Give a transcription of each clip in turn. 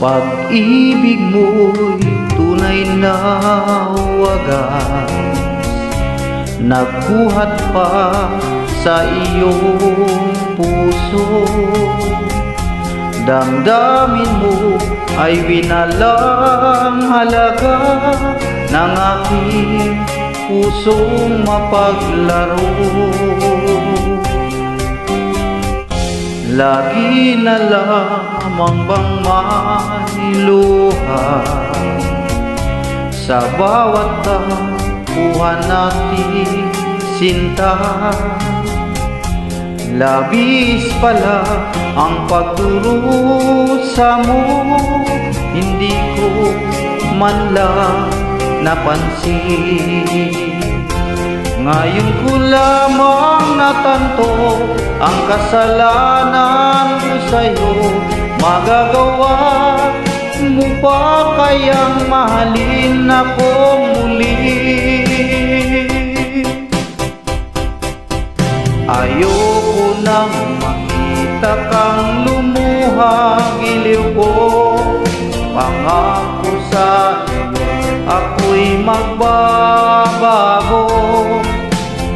Pag-ibig mo'y tunay na wagas, nagbuhat pa sa iyong puso. Damdamin mo ay winalang halaga ng aking pusong mapaglaro. Lagi na lamang bang may luha sa bawat tapuhan natin, sinta. Labis pala ang pagdurusa mo, hindi ko man lang napansin. Ngayon ko lamang natanto ang kasalanan ko sa'yo. Magagawa mo pa kayang mahalin ako muli? Ayoko nang makita kang lumuha, giliw ko. Pangako sa iyo, ako'y magbabago.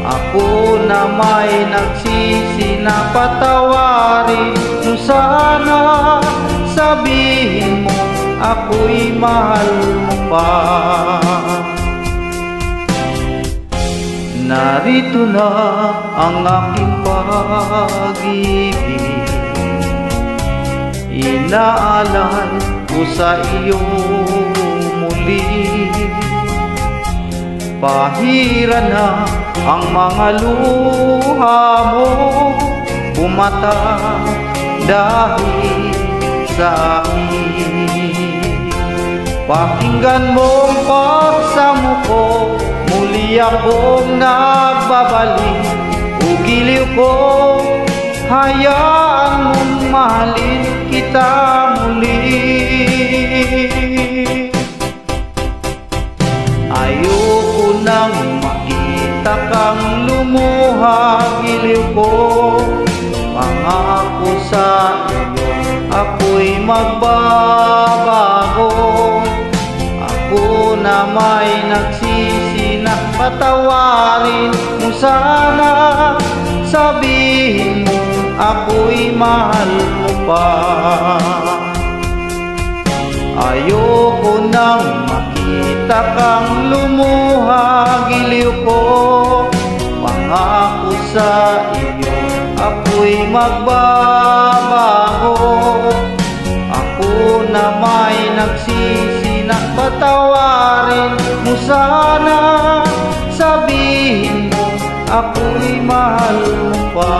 Ako na may nagsisi na patawarin mo, sana sabihin mo ako'y mahal mo pa. Narito na ang aking pag-ibig, inaalay ko sa iyo muli. Pahira na ang mga luha mo, bumata dahil sa akin. Pakinggan mo ang pagsamo ko, muli akong nagbabalik. O giliw ko, hayaan mong mahalin kita muli. Ayoko nang makita kang lumuha, giliw ko. Pangako sa iyo, ako'y magbabago. Ako na may nagsisi na patawarin mo, sana sabihin mo ako'y mahal mo pa. Ayoko nang makita kang lumuha, giliw ko. Pangako sa iyo, ako'y magbabago. Ako na may nagsisi na patawarin mo, sana sabihin mo ako'y mahal mo pa.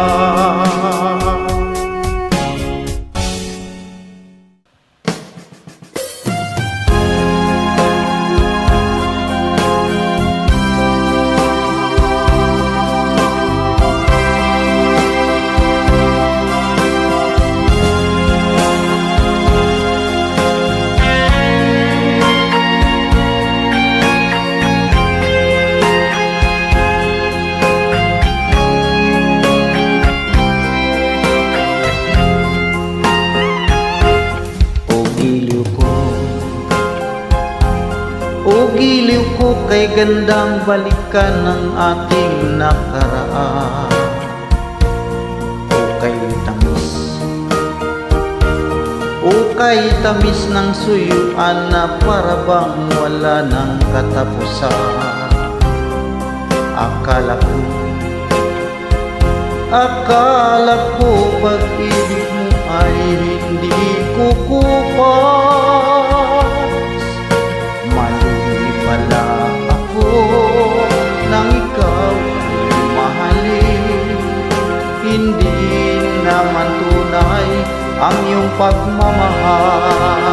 O giliw ko, kay gandang balikan ng ating nakaraan. O kay tamis ng suyuan na parabang wala ng katapusan. Akala ko pag-ibig mo ay hindi kukupas. Mali pala ako nang ikaw ay mahalin. Hindi naman tunay ang iyong pagmamahal.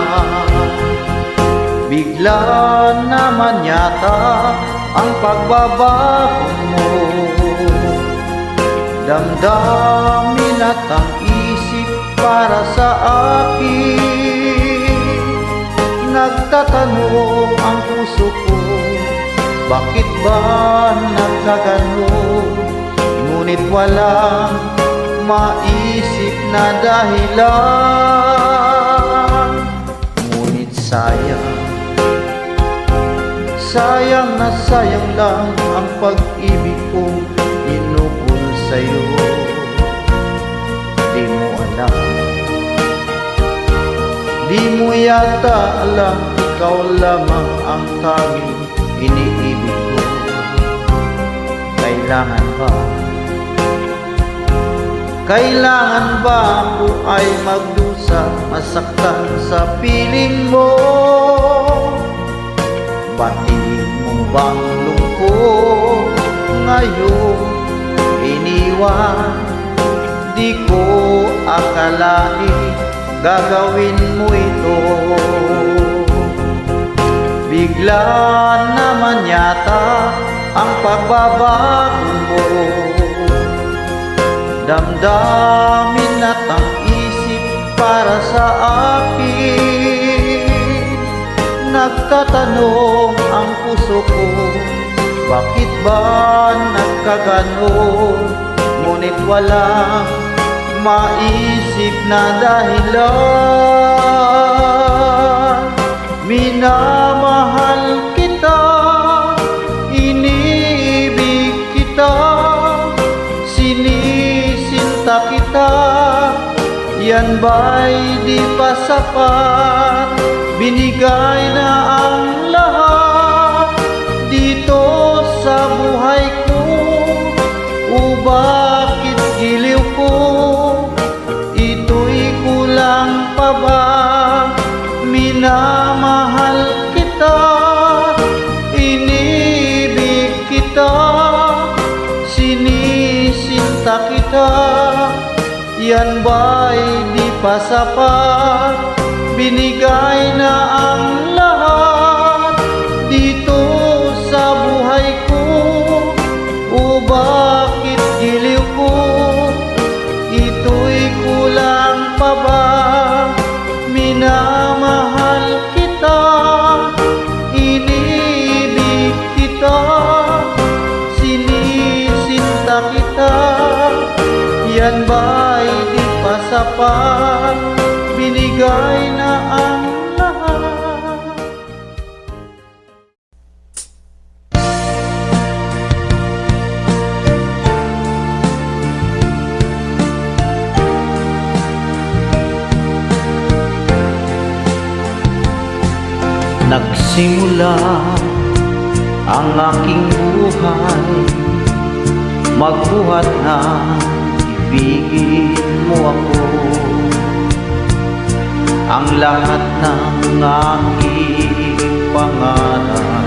Bigla naman yata ang pagbabago mo. Damdamin at ang isip para sa akin. Nagtatanong ang puso ko, bakit ba nagkaganon? Ngunit walang maisip na dahilan. Sayang na sayang lang ang pag-ibig kong inukol sa'yo. Di mo alam, di mo yata alam, ikaw lamang ang tanging iniibig ko. Kailangan ba ako ay magdusa, masaktan sa piling mo? Batid mo bang lungkot ngayong iniwan? Di ko akalain gagawin mo ito. Bigla naman yata ang pagbabago mo. Damdamin at ang isip para sa akin. Nagtatanong ang puso ko, bakit ba nagkaganon? Ngunit walang maisip na dahilan. Minamahal kita, iniibig kita, sinisinta kita. Yan ba'y di pa sapat? Binigay na ang lahat dito sa buhay ko. O bakit giliw ko? Ito'y kulang pa ba? Minamahal kita, inibig kita, sinisinta kita. Yan ba'y di pa sapat? Binigay na ang lahat dito sa buhay ko. O bakit giliw ko? Ito'y kulang pa ba? Minamahal kita, iniibig kita, sinisinta kita. Yan ba'y di pa sapat? Binigay na ang lahat. Nagsimula ang aking buhay, magbuhat na ibigin mo ako. Ang lahat ng aking pangarap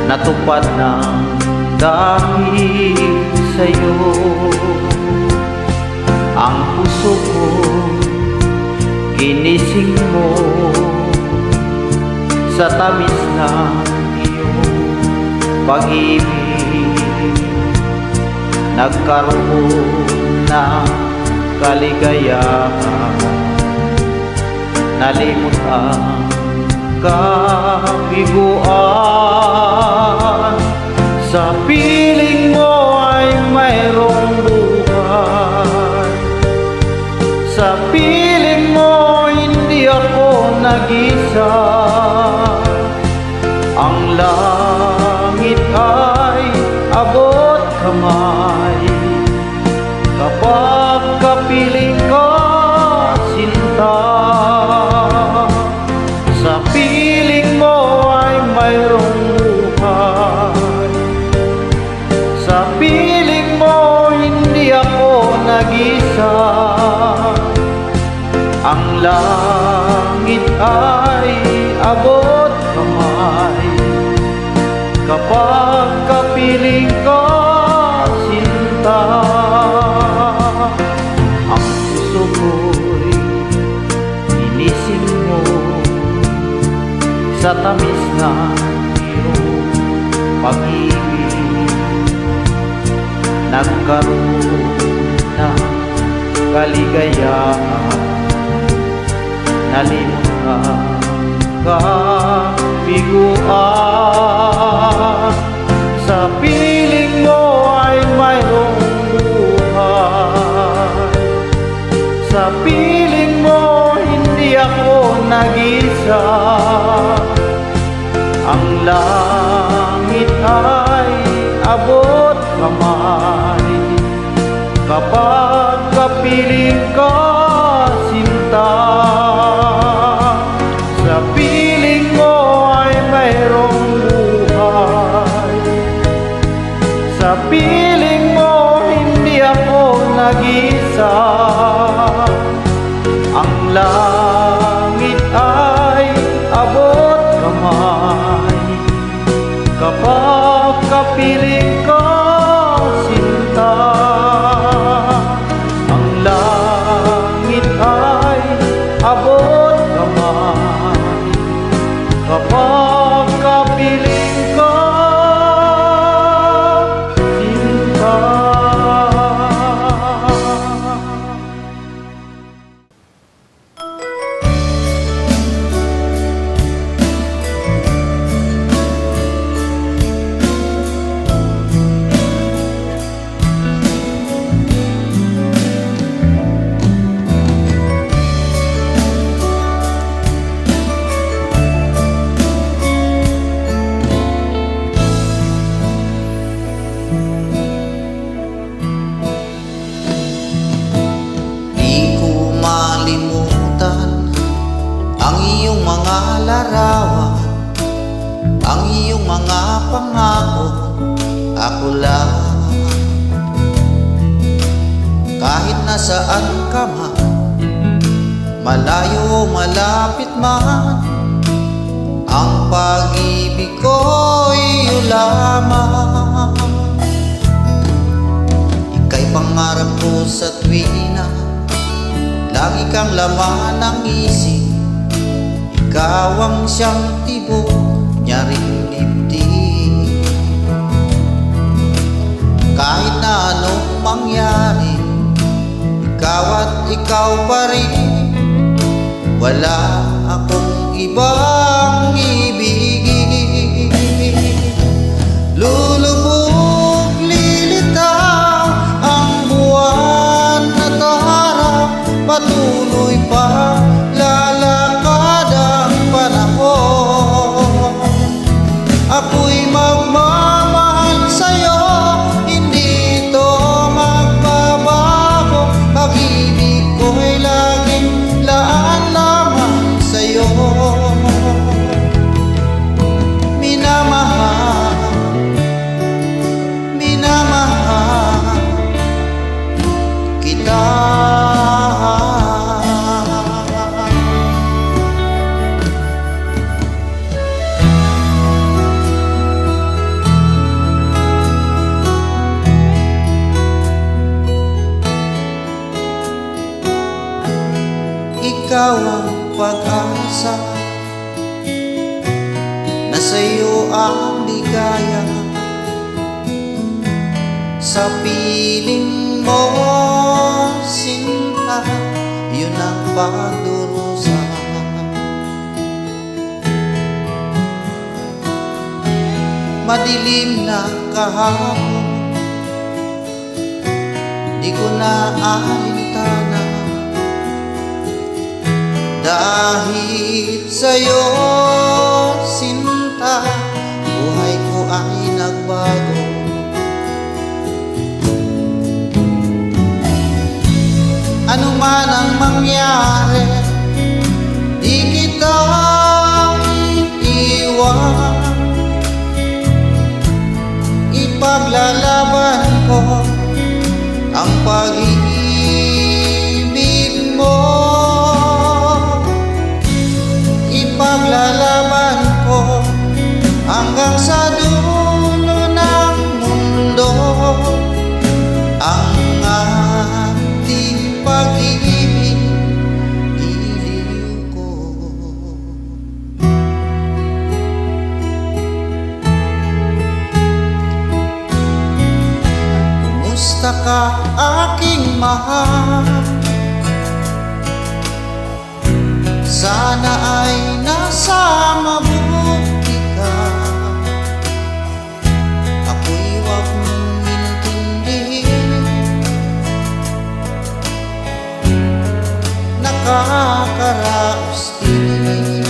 natupad ng dahil sa'yo. Ang puso ko ginising mo sa tamis ng iyong pag-ibig. Nagkaroon ng kaligayahan, nalimot ang kabiguan. Sa piling mo ay mayroong buhay, sa piling mo hindi ako nag-isa. Ang langit ay abot kamay kapag kapiling ka, sinta. Sa piling mo ay mayroong buhay, sa piling mo hindi ako nag-isa. Ang langit ay abot kamay kapag kapiling ka, sinta. Ang puso ko'y inising mo sa tamis na iyong pag-ibig. Nagkaroon ng kaligayahan, nalimot ang kabiguan. Sa piling mo ay mayroong buhay, sa piling mo hindi ako nag-isa. ang langit ay abot kamay. Kapag kapiling ka, sinta, sa piling mo ay mayroong buhay. Sa piling mo hindi ako nag-isa. Ang langit ay abot kamay. Kapag kapiling ka, sinta, ang langit ay abot kamay. Kapag kapiling ka, sinta. Di ko malimutan ang iyong mga larawan, ang iyong mga pangako, ako lang. Kahit nasaan ka man, malayo o malapit man, ang pag-ibig ko iyo lamang. Ika'y pangarap ko sa tuwina, lagi kang laman ng isip. Ikaw ang siyang tibok niya ring dibdib. Kahit na anong mangyari, ikaw at ikaw pa rin. Wala akong ibang ibigin. Lulubog, lilitaw ang buwan at araw, patuloy pa lalakad ang panahon. Ako'y magmamahal sa'yo, hindi ito magbabago. Pag-ibig ko'y laging laan lamang sa'yo. Minamahal, minamahal kita. Ikaw ang pag-asa, na sa'yo ang ligaya. Sa piling mo, sinta, yun ang pagdurusa. Madilim na kahapon, di ko na alintana. Dahil sa'yo, sinta, buhay ko ay nagbago. Ano man ang mangyari, di kita iiwan. Ipaglalaban ko ang pag-ibig mo. Ipaglalaban ko hanggang sa dulo ng mundo ang ating pag-ibig, iliw ko. Kumusta ka, aking mahal? Sana ay nasa mabuti ka. Ako'y huwag mong intindihin, nakakaraos din.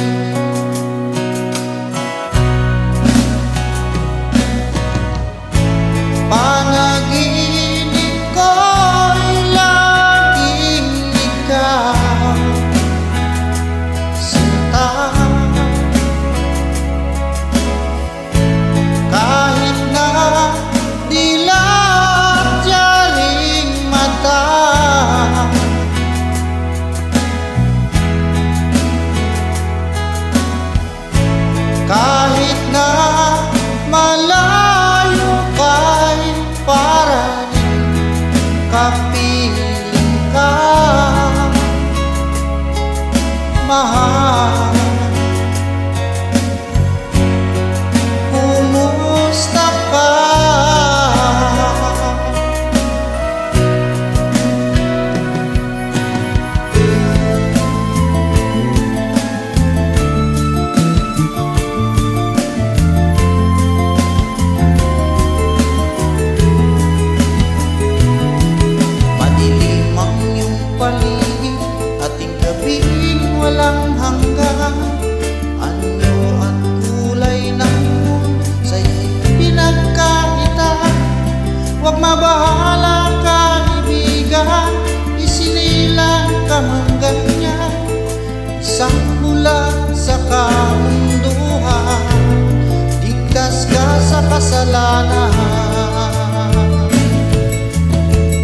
kasalanan.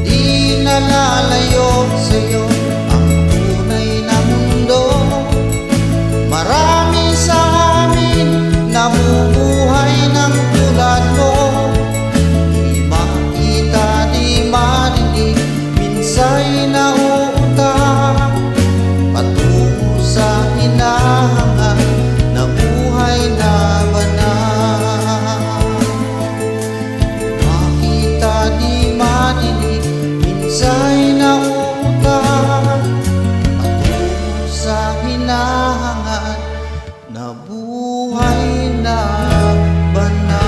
Di nalalayo sa'yo ang tunay na mundo. Marami sa amin nabubuhay ng tulad mo. Di makita, di marinig, minsa'y nauutang patungo sa hinahangan na buhay na banal. Makita, di marinig, minsa'y nauutang patungo sa hinahangan na buhay na banal.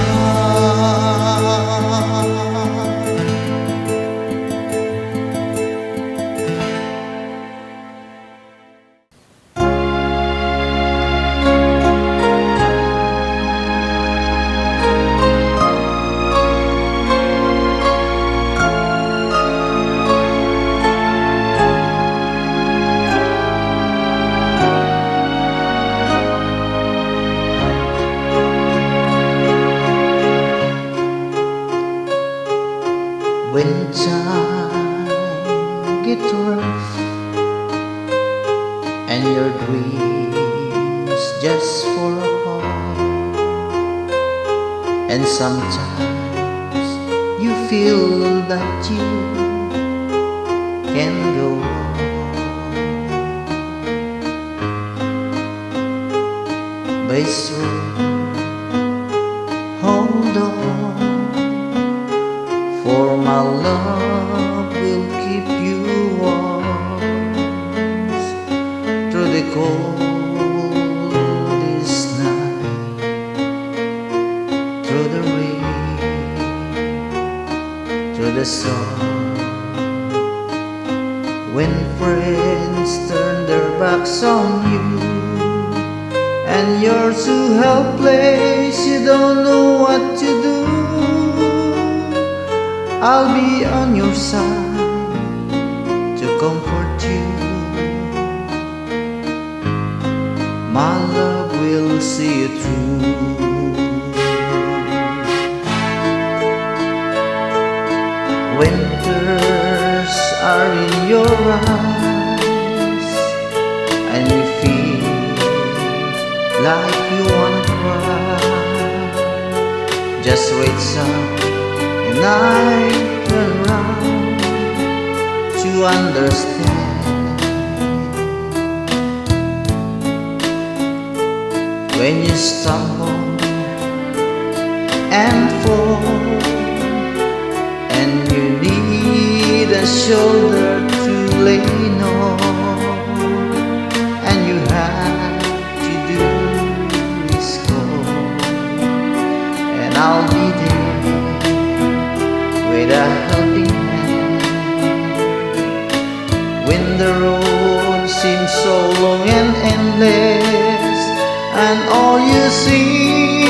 When time gets rough and your dreams just fall apart, and sometimes you feel that you can go on, but it's true, hold on. For my love will keep you warm through the coldest night, through the rain, through the sun. When friends turn their backs on you and you're so helpless, you don't know what to do, I'll be on your side to comfort you. My love will see you through. When tears are in your eyes and you feel like you wanna cry, just reach up and I turn around to understand. When you stumble and fall and you need a shoulder to lean on, and you have to do is call, and I'll be there with a helping hand. When the road seems so long and endless, and all you see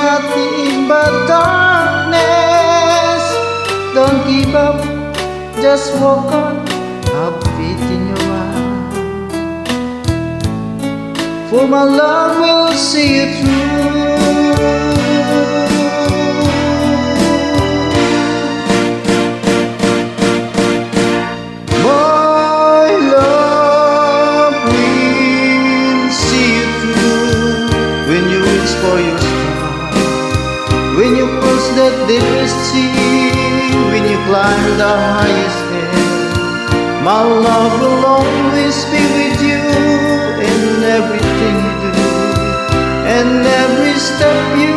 nothing but darkness, don't give up, just walk on, have faith in your eyes, for my love will see you through. For your star, when you cross that deepest sea, when you climb the highest hill, my love will always be with you in everything you do, and every step you